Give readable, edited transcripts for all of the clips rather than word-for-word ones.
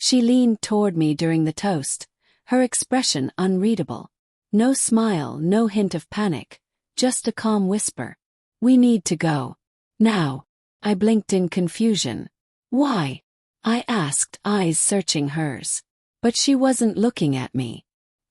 She leaned toward me during the toast, her expression unreadable. No smile, no hint of panic, just a calm whisper. "We need to go. Now." I blinked in confusion. "Why?" I asked, eyes searching hers. But she wasn't looking at me.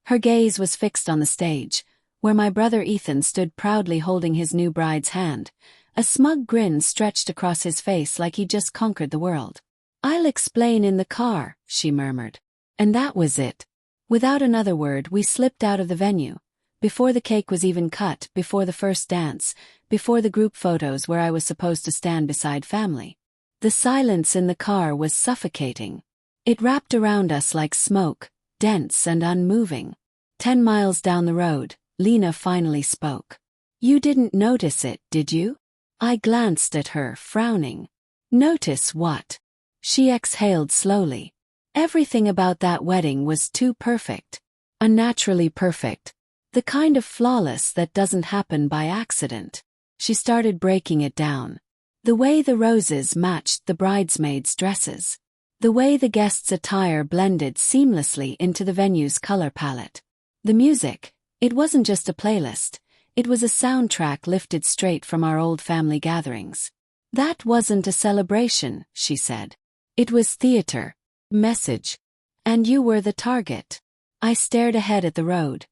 Her gaze was fixed on the stage, where my brother Ethan stood proudly holding his new bride's hand. A smug grin stretched across his face like he'd just conquered the world. "I'll explain in the car," she murmured. And that was it. Without another word, we slipped out of the venue. Before the cake was even cut, before the first dance, before the group photos where I was supposed to stand beside family. The silence in the car was suffocating. It wrapped around us like smoke, dense and unmoving. 10 miles down the road, Lena finally spoke. "You didn't notice it, did you?" I glanced at her, frowning. "Notice what?" She exhaled slowly. "Everything about that wedding was too perfect. Unnaturally perfect. The kind of flawless that doesn't happen by accident." She started breaking it down. The way the roses matched the bridesmaids' dresses. The way the guests' attire blended seamlessly into the venue's color palette. The music, it wasn't just a playlist, it was a soundtrack lifted straight from our old family gatherings. "That wasn't a celebration," she said. "It was theater. Message. And you were the target." I stared ahead at the road,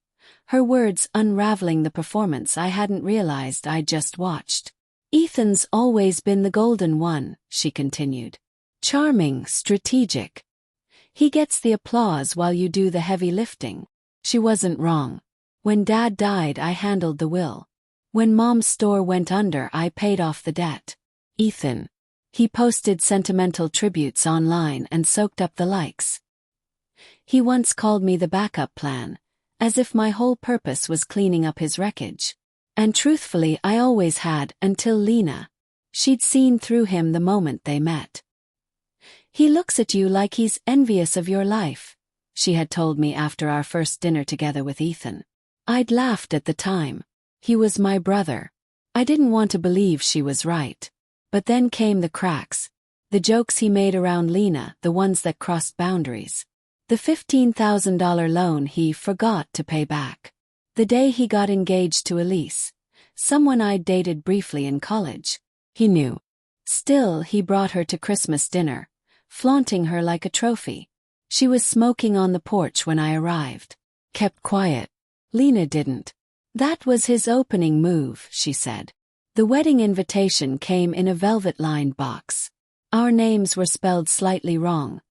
her words unraveling the performance I hadn't realized I'd just watched. "Ethan's always been the golden one," she continued. "Charming, strategic. He gets the applause while you do the heavy lifting." She wasn't wrong. When Dad died, I handled the will. When Mom's store went under, I paid off the debt. Ethan. He posted sentimental tributes online and soaked up the likes. He once called me the backup plan, as if my whole purpose was cleaning up his wreckage. And truthfully, I always had, until Lena. She'd seen through him the moment they met. "He looks at you like he's envious of your life," she had told me after our first dinner together with Ethan. I'd laughed at the time. He was my brother. I didn't want to believe she was right. But then came the cracks. The jokes he made around Lena, the ones that crossed boundaries. The $15,000 loan he forgot to pay back. The day he got engaged to Elise, someone I'd dated briefly in college. He knew. Still, he brought her to Christmas dinner, flaunting her like a trophy. She was smoking on the porch when I arrived. Kept quiet. Lena didn't. "That was his opening move," she said. The wedding invitation came in a velvet-lined box. Our names were spelled slightly wrong.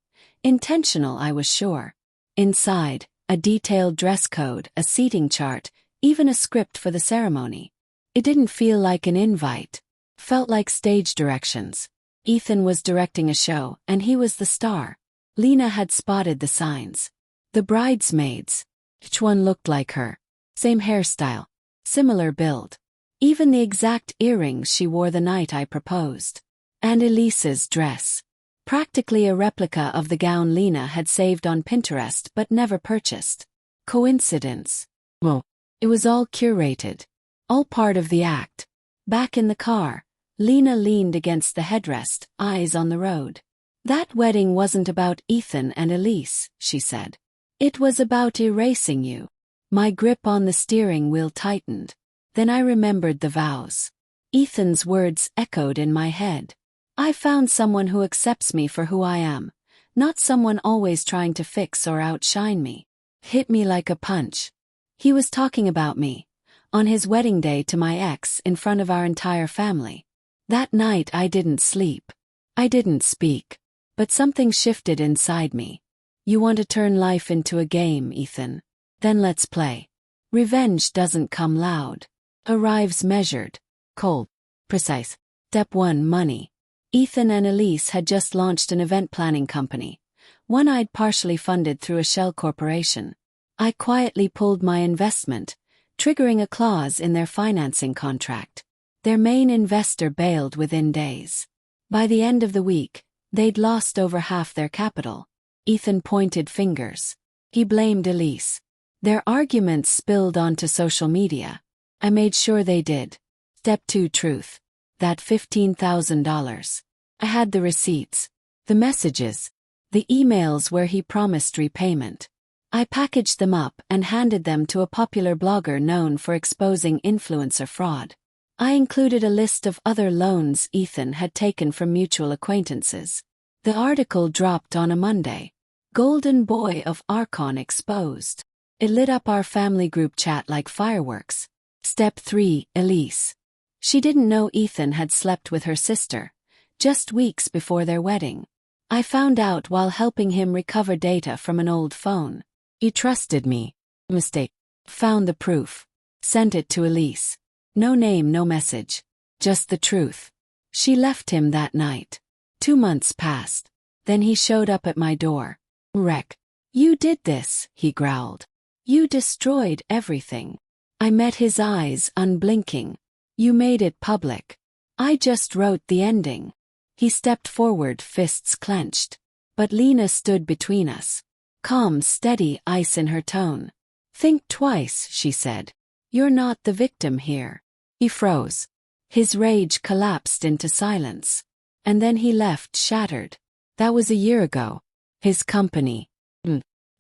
Intentional, I was sure. Inside, a detailed dress code, a seating chart, even a script for the ceremony. It didn't feel like an invite. Felt like stage directions. Ethan was directing a show, and he was the star. Lena had spotted the signs. The bridesmaids. Each one looked like her. Same hairstyle. Similar build. Even the exact earrings she wore the night I proposed. And Elise's dress. Practically a replica of the gown Lena had saved on Pinterest but never purchased. Coincidence? Well, it was all curated. All part of the act. Back in the car, Lena leaned against the headrest, eyes on the road. "That wedding wasn't about Ethan and Elise," she said. "It was about erasing you." My grip on the steering wheel tightened. Then I remembered the vows. Ethan's words echoed in my head. "I found someone who accepts me for who I am, not someone always trying to fix or outshine me." Hit me like a punch. He was talking about me, on his wedding day to my ex in front of our entire family. That night I didn't sleep. I didn't speak. But something shifted inside me. "You want to turn life into a game, Ethan? Then let's play." Revenge doesn't come loud. Arrives measured. Cold. Precise. Step 1, money. Ethan and Elise had just launched an event planning company, one I'd partially funded through a shell corporation. I quietly pulled my investment, triggering a clause in their financing contract. Their main investor bailed within days. By the end of the week, they'd lost over half their capital. Ethan pointed fingers. He blamed Elise. Their arguments spilled onto social media. I made sure they did. Step 2, truth. That $15,000. I had the receipts. The messages. The emails where he promised repayment. I packaged them up and handed them to a popular blogger known for exposing influencer fraud. I included a list of other loans Ethan had taken from mutual acquaintances. The article dropped on a Monday. Golden Boy of Archon exposed. It lit up our family group chat like fireworks. Step 3, Elise. She didn't know Ethan had slept with her sister, just weeks before their wedding. I found out while helping him recover data from an old phone. He trusted me. Mistake. Found the proof. Sent it to Elise. No name, no message. Just the truth. She left him that night. 2 months passed. Then he showed up at my door. Wreck. You did this, he growled. You destroyed everything. I met his eyes, unblinking. You made it public. I just wrote the ending. He stepped forward, fists clenched. But Lena stood between us. Calm, steady, ice in her tone. Think twice, she said. You're not the victim here. He froze. His rage collapsed into silence. And then he left, shattered. That was a year ago. His company,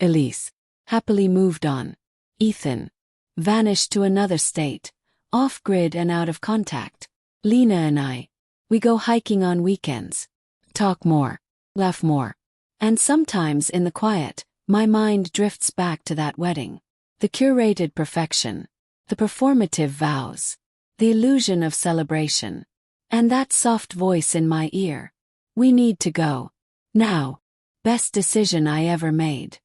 Elise, happily moved on. Ethan vanished to another state, off-grid and out of contact. Lena and I, we go hiking on weekends. Talk more. Laugh more. And sometimes in the quiet, my mind drifts back to that wedding. The curated perfection. The performative vows. The illusion of celebration. And that soft voice in my ear. We need to go. Now. Best decision I ever made.